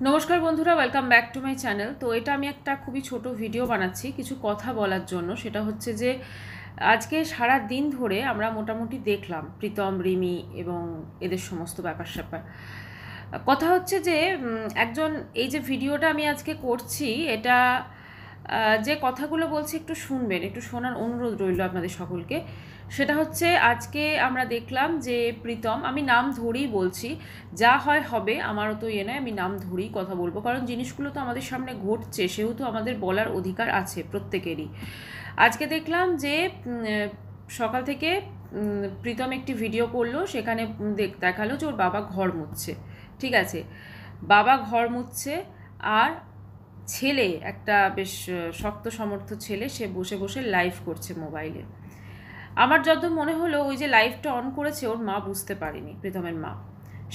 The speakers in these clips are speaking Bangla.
নমস্কার বন্ধুরা, welcome back to my channel. তো এটা আমি একটা খুবই ছোট ভিডিও বানাচ্ছি কিছু কথা বলার জন্য। সেটা হচ্ছে যে আজকে সারা দিন ধরে আমরা মোটামুটি দেখলাম প্রীতম, রিমি এবং এদের সমস্ত ব্যাপার স্যাপার। কথা হচ্ছে যে একজন, এই যে ভিডিওটা আমি আজকে করছি, এটা যে কথাগুলো বলছি একটু শুনবেন, একটু শোনার অনুরোধ রইল আপনাদের সকলকে। সেটা হচ্ছে আজকে আমরা দেখলাম যে প্রীতম, আমি নাম ধরেই বলছি, যা হয় হবে, আমারও তো নয়, আমি নাম ধরেই কথা বলবো, কারণ জিনিসগুলো তো আমাদের সামনে ঘটছে, সেহেতু আমাদের বলার অধিকার আছে প্রত্যেকেরই। আজকে দেখলাম যে সকাল থেকে প্রীতম একটি ভিডিও করলো, সেখানে দেখালো যে ওর বাবা ঘর মুছছে। ঠিক আছে, বাবা ঘর মুছছে, আর ছেলে, একটা বেশ শক্ত সমর্থ ছেলে, সে বসে বসে লাইভ করছে মোবাইলে। আমার যত মনে হলো ওই যে লাইভটা অন করেছে ওর মা বুঝতে পারেনি, প্রীতমের মা।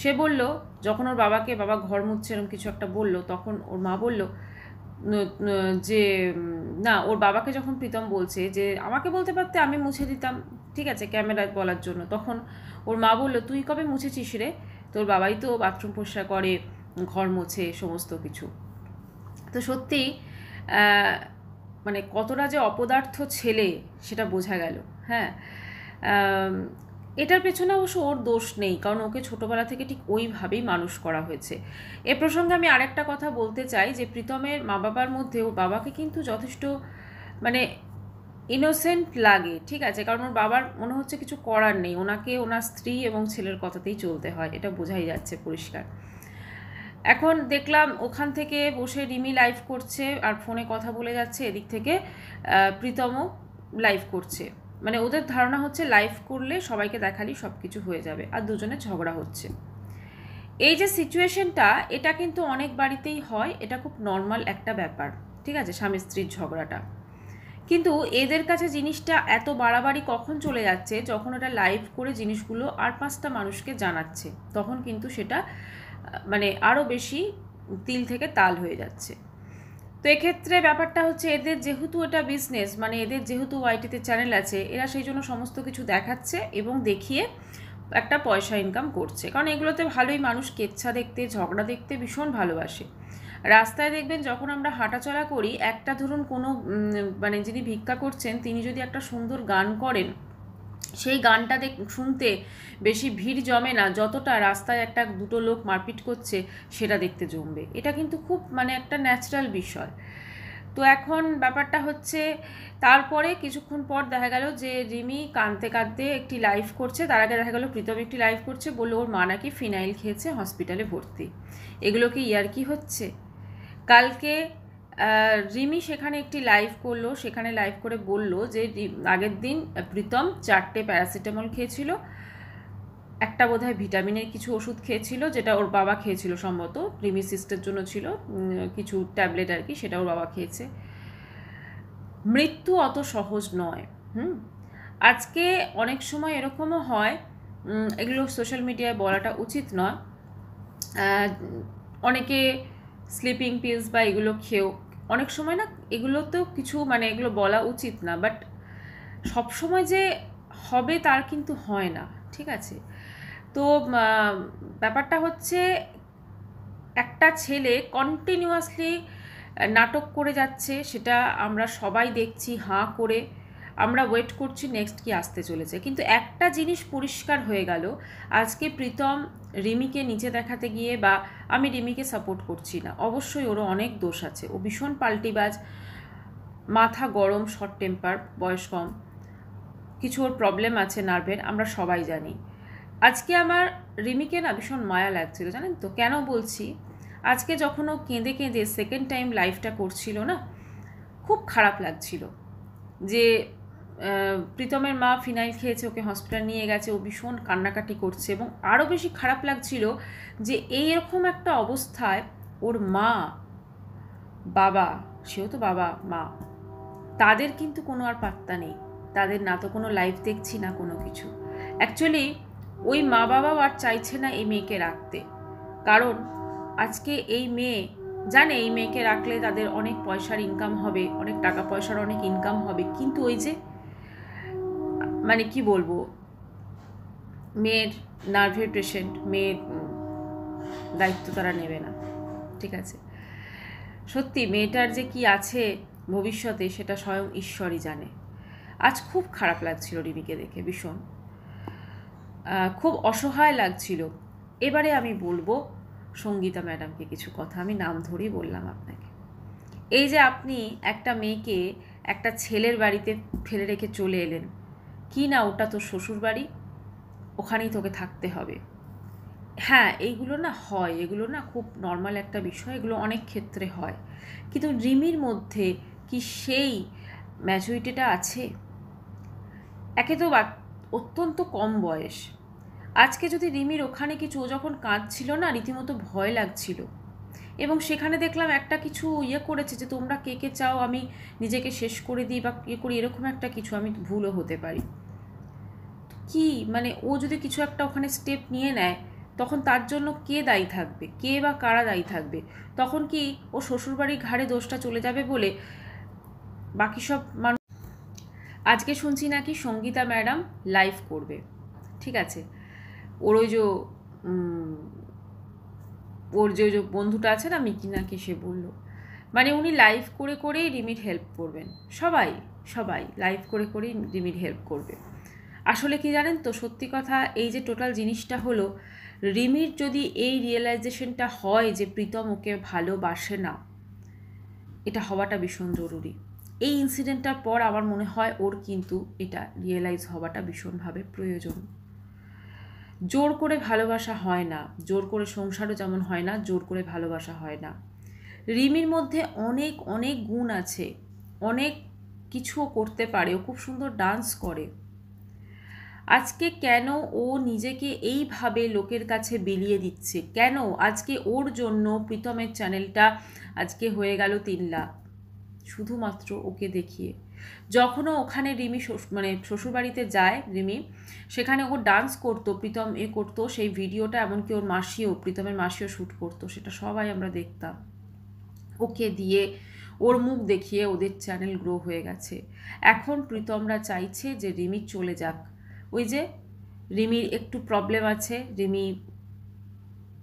সে বলল, যখন ওর বাবাকে, বাবা ঘর মুছছে এরকম কিছু একটা বললো, তখন ওর মা বলল যে না, ওর বাবাকে যখন প্রীতম বলছে যে আমাকে বলতে পারতে, আমি মুছে দিতাম, ঠিক আছে, ক্যামেরায় বলার জন্য, তখন ওর মা বলল, তুই কবে মুছেছিস রে? তোর বাবাই তো বাথরুম পরিষ্কার করে, ঘর মোছে, সমস্ত কিছু। তো সত্যি মানে কতটা যে অপদার্থ ছেলে সেটা বোঝা গেল। হ্যাঁ, এটার পেছনে অবশ্য ওর দোষ নেই, কারণ ওকে ছোটোবেলা থেকে ঠিক ওইভাবেই মানুষ করা হয়েছে। এ প্রসঙ্গে আমি আরেকটা কথা বলতে চাই যে প্রীতমের মা বাবার মধ্যে ওর বাবাকে কিন্তু যথেষ্ট মানে ইনোসেন্ট লাগে, ঠিক আছে, কারণ ওর বাবার মনে হচ্ছে কিছু করার নেই, ওনাকে ওনার স্ত্রী এবং ছেলের কথাতেই চলতে হয়, এটা বোঝাই যাচ্ছে পরিষ্কার। এখন দেখলাম ওখান থেকে বসে রিমি লাইভ করছে আর ফোনে কথা বলে যাচ্ছে, এদিক থেকে প্রীতমও লাইভ করছে। মানে ওদের ধারণা হচ্ছে লাইভ করলে সবাইকে দেখালি সব কিছু হয়ে যাবে, আর দুজনে ঝগড়া হচ্ছে। এই যে সিচুয়েশনটা, এটা কিন্তু অনেক বাড়িতেই হয়, এটা খুব নর্মাল একটা ব্যাপার, ঠিক আছে, স্বামী স্ত্রীর ঝগড়াটা। কিন্তু এদের কাছে জিনিসটা এত বাড়াবাড়ি কখন চলে যাচ্ছে, যখন ওটা লাইভ করে জিনিসগুলো আর 5টা মানুষকে জানাচ্ছে, তখন কিন্তু সেটা মানে আরও বেশি তিল থেকে তাল হয়ে যাচ্ছে। তো এক্ষেত্রে ব্যাপারটা হচ্ছে, এদের যেহেতু এটা বিজনেস, মানে এদের যেহেতু ওয়াইটিতে চ্যানেল আছে, এরা সেই জন্য সমস্ত কিছু দেখাচ্ছে এবং দেখিয়ে একটা পয়সা ইনকাম করছে, কারণ এগুলোতে ভালোই মানুষ কেচ্ছা দেখতে, ঝগড়া দেখতে ভীষণ ভালোবাসে। রাস্তায় দেখবেন যখন আমরা হাঁটাচলা করি, একটা ধরুন কোনো মানে যিনি ভিক্ষা করছেন তিনি যদি একটা সুন্দর গান করেন, সেই গানটা শুনতে বেশি ভিড় জমে না, যতটা রাস্তায় একটা দুটো লোক মারপিট করছে সেটা দেখতে জমবে। এটা কিন্তু খুব মানে একটা ন্যাচারাল বিষয়। তো এখন ব্যাপারটা হচ্ছে, তারপরে কিছুক্ষণ পর দেখা গেল যে রিমি কাঁদতে কাঁদতে একটি লাইভ করছে, তার আগে দেখা গেল প্রীতম একটি লাইভ করছে, বললো ওর মা নাকি ফিনাইল খেয়েছে, হসপিটালে ভর্তি। এগুলো কি ইয়ার্কি হচ্ছে? কালকে রিমি সেখানে একটি লাইভ করলো, সেখানে লাইভ করে বলল যে আগের দিন প্রীতম 4টে প্যারাসিটামল খেয়েছিল, একটা বোধহয় ভিটামিনের কিছু ওষুধ খেয়েছিল, যেটা ওর বাবা খেয়েছিল সম্ভবত, রিমি সিস্টের জন্য ছিল কিছু ট্যাবলেট আর কি, সেটা ওর বাবা খেয়েছে। মৃত্যু অত সহজ নয়। আজকে অনেক সময় এরকমও হয়, এগুলো সোশ্যাল মিডিয়ায় বলাটা উচিত নয়, অনেকে স্লিপিং পিলস বা এগুলো খেয়েও অনেক সময়, না এগুলোতেও কিছু মানে এগুলো বলা উচিত না, বাট সবসময় যে হবে তার কিন্তু হয় না, ঠিক আছে। তো ব্যাপারটা হচ্ছে, একটা ছেলে কন্টিনিউয়াসলি নাটক করে যাচ্ছে, সেটা আমরা সবাই দেখছি হাঁ করে, আমরা ওয়েট করছি নেক্সট কি আসতে চলেছে। কিন্তু একটা জিনিস পরিষ্কার হয়ে গেল, আজকে প্রীতম রিমিকে নিচে দেখাতে গিয়ে, বা আমি রিমিকে সাপোর্ট করছি না, অবশ্যই ওরও অনেক দোষ আছে, ও ভীষণ পাল্টিবাজ, মাথা গরম, শর্ট টেম্পার, বয়স কম, কিছু ওর প্রবলেম আছে নার্ভের, আমরা সবাই জানি। আজকে আমার রিমিকে না ভীষণ মায়া লাগছিল, জানেন তো কেন বলছি? আজকে যখন ও কেঁদে কেঁদে সেকেন্ড টাইম লাইভটা করছিল না, খুব খারাপ লাগছিল যে প্রীতমের মা ফিনাইল খেয়েছে, ওকে হসপিটাল নিয়ে গেছে, ও ভীষণ কান্নাকাটি করছে, এবং আরও বেশি খারাপ লাগছিল যে এইরকম একটা অবস্থায় ওর মা, বাবা, সেও তো বাবা মা, তাদের কিন্তু কোনো আর পাত্তা নেই, তাদের না তো কোনো লাইভ দেখছি না কোনো কিছু। অ্যাকচুয়ালি ওই মা বাবাও আর চাইছে না এই মেয়েকে রাখতে, কারণ আজকে এই মেয়ে জানে এই মেয়েকে রাখলে তাদের অনেক পয়সার ইনকাম হবে, অনেক টাকা পয়সার অনেক ইনকাম হবে, কিন্তু ওই যে মানে কি বলবো, মেয়ের নার্ভের পেশেন্ট, মেয়ের দায়িত্ব তারা নেবে না। ঠিক আছে, সত্যি মেয়েটার যে কি আছে ভবিষ্যতে সেটা স্বয়ং ঈশ্বরই জানে। আজ খুব খারাপ লাগছিল রিমিকে দেখে, ভীষণ খুব অসহায় লাগছিল। এবারে আমি বলবো সঙ্গীতা ম্যাডামকে কিছু কথা, আমি নাম ধরেই বললাম আপনাকে। এই যে আপনি একটা মেয়েকে একটা ছেলের বাড়িতে ফেলে রেখে চলে এলেন, কি না ওটা তোর শ্বশুর বাড়ি, ওখানেই তোকে থাকতে হবে। হ্যাঁ, এইগুলো না হয়, এগুলো না খুব নর্মাল একটা বিষয়, এগুলো অনেক ক্ষেত্রে হয়, কিন্তু রিমির মধ্যে কি সেই ম্যাচুরিটিটা আছে? একে তো অত্যন্ত কম বয়স। আজকে যদি রিমির ওখানে কিছু, ও যখন কাঁদছিল না রীতিমতো ভয় লাগছিল, এবং সেখানে দেখলাম একটা কিছু করেছে যে তোমরা কে কে চাও আমি নিজেকে শেষ করে দিই বা করি, এরকম একটা কিছু, আমি ভুলও হতে পারি। কি মানে ও যদি কিছু একটা ওখানে স্টেপ নিয়ে নেয় তখন তার জন্য কে দায়ী থাকবে, কে বা কারা দায়ী থাকবে? তখন কি ও শ্বশুরবাড়ির ঘাড়ে দোষটা চলে যাবে বলে বাকি সব মানুষ? আজকে শুনছি নাকি সঙ্গীতা ম্যাডাম লাইভ করবে, ঠিক আছে, ওর ওই যে ওর যে বন্ধুটা আছে না মিকি নাকি, সে বললো মানে উনি লাইভ করে করেই রিমির হেল্প করবেন। সবাই সবাই লাইভ করে করেই রিমির হেল্প করবে। আসলে কি জানেন তো, সত্যি কথা এই যে টোটাল জিনিসটা হলো, রিমির যদি এই রিয়েলাইজেশনটা হয় যে প্রীতম ওকে ভালোবাসে না, এটা হওয়াটা ভীষণ জরুরি। এই ইনসিডেন্টটার পর আমার মনে হয় ওর কিন্তু এটা রিয়েলাইজ হওয়াটা ভীষণভাবে প্রয়োজন। জোর করে ভালোবাসা হয় না, জোর করে সংসারও যেমন হয় না, জোর করে ভালোবাসা হয় না। রিমির মধ্যে অনেক অনেক গুণ আছে, অনেক কিছুও করতে পারে, ও খুব সুন্দর ডান্স করে। আজকে কেন ও নিজেকে এইভাবে লোকের কাছে বিলিয়ে দিচ্ছে? কেন আজকে ওর জন্য প্রীতমের চ্যানেলটা আজকে হয়ে গেল 3 লাখ, শুধুমাত্র ওকে দেখিয়ে। যখনও ওখানে রিমি মানে শ্বশুরবাড়িতে যায় রিমি, সেখানে ও ডান্স করতো, প্রীতম করতো সেই ভিডিওটা, এমনকি ওর মাসিও, প্রীতমের মাসিও শ্যুট করতো, সেটা সবাই আমরা দেখতাম। ওকে দিয়ে, ওর মুখ দেখিয়ে ওদের চ্যানেল গ্রো হয়ে গেছে। এখন প্রীতমরা চাইছে যে রিমি চলে যাক। ওই যে রিমির একটু প্রবলেম আছে, রিমি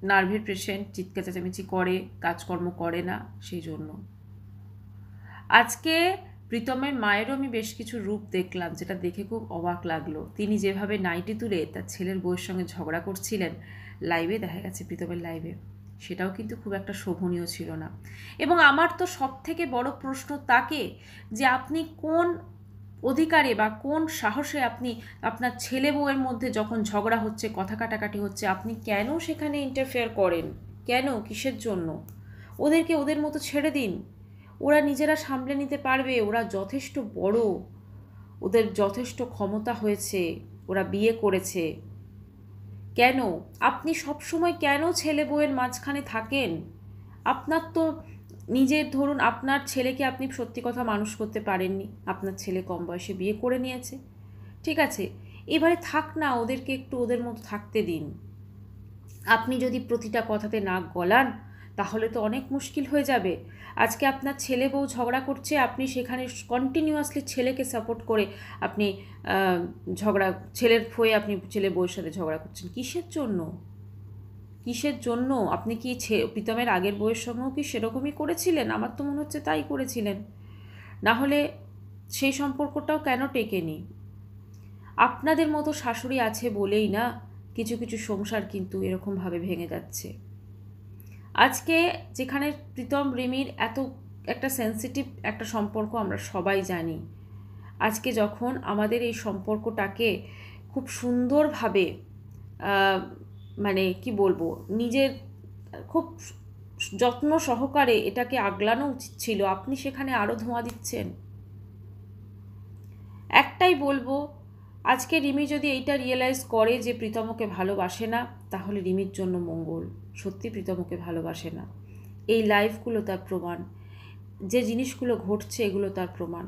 নার্ভের পেশেন্ট, চিৎকার চেঁচামেচি করে, কাজকর্ম করে না, সেই জন্য। আজকে প্রীতমের মায়েরও আমি বেশ কিছু রূপ দেখলাম, যেটা দেখে খুব অবাক লাগলো। তিনি যেভাবে নাইটি তুলে তার ছেলের বউয়ের সঙ্গে ঝগড়া করছিলেন লাইভে, দেখা গেছে প্রীতমের লাইভে, সেটাও কিন্তু খুব একটা শোভনীয় ছিল না। এবং আমার তো সব থেকে বড় প্রশ্ন তাকে, যে আপনি কোন অধিকারে বা কোন সাহসে আপনি আপনার ছেলে বউয়ের মধ্যে যখন ঝগড়া হচ্ছে, কথা কাটাকাটি হচ্ছে, আপনি কেন সেখানে ইন্টারফেয়ার করেন? কেন, কিসের জন্য? ওদেরকে ওদের মতো ছেড়ে দিন, ওরা নিজেরা সামলে নিতে পারবে, ওরা যথেষ্ট বড়, ওদের যথেষ্ট ক্ষমতা হয়েছে, ওরা বিয়ে করেছে। কেন আপনি সবসময় কেন ছেলে বউয়ের মাঝখানে থাকেন? আপনার তো নিজের, ধরুন আপনার ছেলেকে আপনি সত্যি কথা মানুষ করতে পারেননি, আপনার ছেলে কম বয়সে বিয়ে করে নিয়েছে, ঠিক আছে, এবারে থাক না, ওদেরকে একটু ওদের মতো থাকতে দিন। আপনি যদি প্রতিটা কথাতে নাক গলান তাহলে তো অনেক মুশকিল হয়ে যাবে। আজকে আপনার ছেলে বউ ঝগড়া করছে, আপনি সেখানে কন্টিনিউয়াসলি ছেলেকে সাপোর্ট করে আপনি ঝগড়া, ছেলের হয়ে আপনি ছেলে বউয়ের সাথে ঝগড়া করছেন, কিসের জন্য? কিসের জন্য? আপনি কি প্রীতমের আগের বউয়ের সঙ্গেও কি সেরকমই করেছিলেন? আমার তো মনে হচ্ছে তাই করেছিলেন, না হলে সেই সম্পর্কটাও কেন টেকেনি? আপনাদের মতো শাশুড়ি আছে বলেই না কিছু কিছু সংসার কিন্তু এরকমভাবে ভেঙে যাচ্ছে। আজকে যেখানে প্রীতম রিমির এত একটা সেন্সিটিভ একটা সম্পর্ক, আমরা সবাই জানি, আজকে যখন আমাদের এই সম্পর্কটাকে খুব সুন্দরভাবে মানে কি বলবো, নিজের খুব যত্ন সহকারে এটাকে আগলানো উচিত ছিল, আপনি সেখানে আরও ধোঁয়া দিচ্ছেন। একটাই বলবো, আজকে রিমি যদি এইটা রিয়েলাইজ করে যে প্রীতমকে ভালোবাসে না, তাহলে রিমির জন্য মঙ্গল। সত্যি প্রীতমকে ভালোবাসে না, এই লাইফগুলো তার প্রমাণ, যে জিনিসগুলো ঘটছে এগুলো তার প্রমাণ।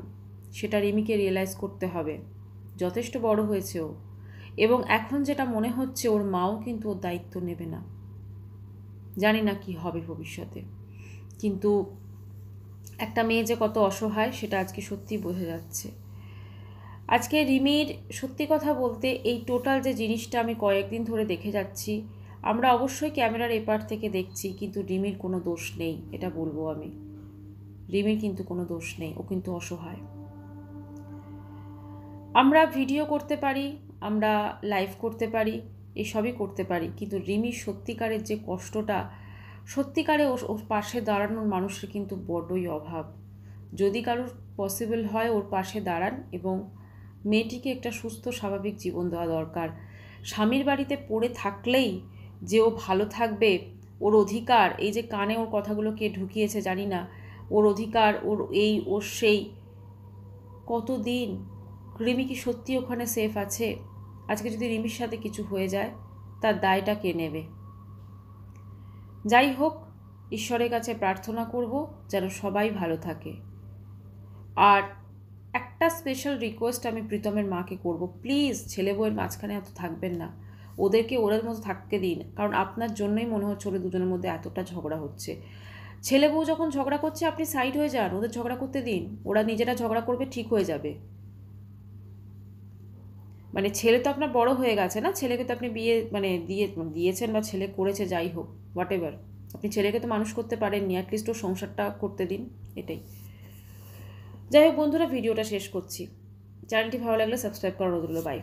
সেটা রিমিকে রিয়েলাইজ করতে হবে। যথেষ্ট বড় হয়েছে ও, এবং এখন যেটা মনে হচ্ছে ওর মাও কিন্তু ওর দায়িত্ব নেবে না। জানি না কি হবে ভবিষ্যতে, কিন্তু একটা মেয়ে যে কত অসহায় সেটা আজকে সত্যি বোঝা যাচ্ছে। আজকে রিমির সত্যি কথা বলতে এই টোটাল যে জিনিসটা আমি কয়েকদিন ধরে দেখে যাচ্ছি, আমরা অবশ্যই ক্যামেরার এপার থেকে দেখছি, কিন্তু রিমির কোনো দোষ নেই, এটা বলবো আমি। রিমির কিন্তু কোনো দোষ নেই, ও কিন্তু অসহায়। আমরা ভিডিও করতে পারি, আমরা লাইভ করতে পারি, এসবই করতে পারি, কিন্তু রিমির সত্যিকারের যে কষ্টটা, সত্যিকারে ওর পাশে দাঁড়ানোর মানুষের কিন্তু বড্ডই অভাব। যদি কারোর পসিবল হয় ওর পাশে দাঁড়ান, এবং মেয়েটিকে একটা সুস্থ স্বাভাবিক জীবন দেওয়া দরকার। স্বামীর বাড়িতে পড়ে থাকলেই যে ও ভালো থাকবে, ওর অধিকার, এই যে কানে ওর কথাগুলো কে ঢুকিয়েছে জানি না, ওর অধিকার, ওর এই ওর সেই, কতদিন? রিমি কি সত্যি ওখানে সেফ আছে? আজকে যদি রিমির সাথে কিছু হয়ে যায়, তার দায়টা কে নেবে? যাই হোক, ঈশ্বরের কাছে প্রার্থনা করব যেন সবাই ভালো থাকে। আর একটা স্পেশাল রিকোয়েস্ট আমি প্রীতমের মাকে করব, প্লিজ ছেলে বউয়ের মাঝখানে এত থাকবেন না, ওদেরকে ওদের মতো থাকতে দিন। কারণ আপনার জন্যই মনে হচ্ছে ওদের দুজনের মধ্যে এতটা ঝগড়া হচ্ছে। ছেলে বউ যখন ঝগড়া করছে আপনি সাইড হয়ে যান, ওদের ঝগড়া করতে দিন, ওরা নিজেরা ঝগড়া করবে, ঠিক হয়ে যাবে। মানে ছেলে তো আপনার বড় হয়ে গেছে না, ছেলেকে তো আপনি বিয়ে দিয়েছেন বা ছেলে করেছে, যাই হোক হোয়াট এভার, আপনি ছেলেকে তো মানুষ করতে পারেননি, অ্যাটলিস্ট ওর সংসারটা করতে দিন, এটাই। যাই হোক বন্ধুরা, ভিডিওটা শেষ করছি। চ্যানেলটি ভালো লাগলে সাবস্ক্রাইব করার অনুরোধ রইল। বাই।